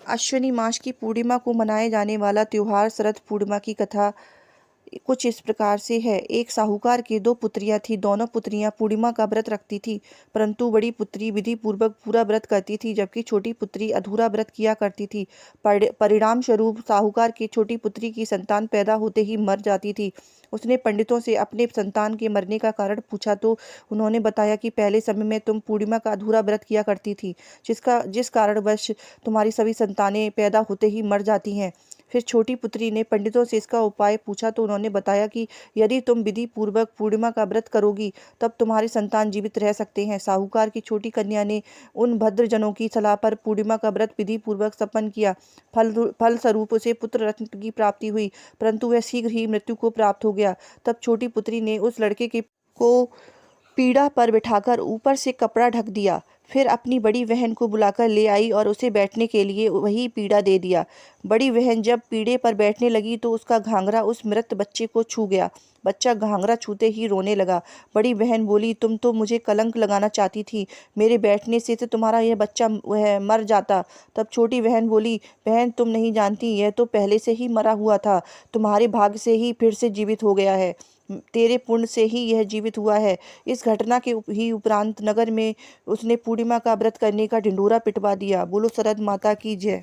अश्विनी मास की पूर्णिमा को मनाए जाने वाला त्योहार शरद पूर्णिमा की कथा कुछ इस प्रकार से है। एक साहूकार की दो पुत्रियां थी। दोनों पुत्रियां पूर्णिमा का व्रत रखती थी, परंतु बड़ी पुत्री विधि पूर्वक पूरा व्रत करती थी, जबकि छोटी पुत्री अधूरा व्रत किया करती थी। परिणाम स्वरूप साहूकार की छोटी पुत्री की संतान पैदा होते ही मर जाती थी। उसने पंडितों से अपने संतान के मरने का कारण पूछा तो उन्होंने बताया कि पहले समय में तुम पूर्णिमा का अधूरा व्रत किया करती थी, जिस कारणवश तुम्हारी सभी संतानें पैदा होते ही मर जाती हैं। फिर छोटी पुत्री ने पंडितों से इसका उपाय पूछा तो उन्होंने बताया कि यदि तुम विधि पूर्वक पूर्णिमा का व्रत करोगी तब तुम्हारे संतान जीवित रह सकते हैं। साहूकार की छोटी कन्या ने उन भद्रजनों की सलाह पर पूर्णिमा का व्रत विधि पूर्वक संपन्न किया। फलस्वरूप उसे पुत्र रत्न की प्राप्ति हुई, परंतु वह शीघ्र ही मृत्यु को प्राप्त हो गया। तब छोटी पुत्री ने उस लड़के को पीढ़ा पर बिठाकर ऊपर से कपड़ा ढक दिया। फिर अपनी बड़ी बहन को बुलाकर ले आई और उसे बैठने के लिए वही पीढ़ा दे दिया। बड़ी बहन जब पीढ़े पर बैठने लगी तो उसका घाघरा उस मृत बच्चे को छू गया। बच्चा घाघरा छूते ही रोने लगा। बड़ी बहन बोली, तुम तो मुझे कलंक लगाना चाहती थी, मेरे बैठने से तो तुम्हारा यह बच्चा वह मर जाता। तब छोटी बहन बोली, बहन तुम नहीं जानती, यह तो पहले से ही मरा हुआ था, तुम्हारे भाग्य से ही फिर से जीवित हो गया है, तेरे पुण्य से ही यह जीवित हुआ है। इस घटना के ही उपरांत नगर में उसने पूर्णिमा का व्रत करने का ढिंढोरा पिटवा दिया। बोलो शरद माता की जय।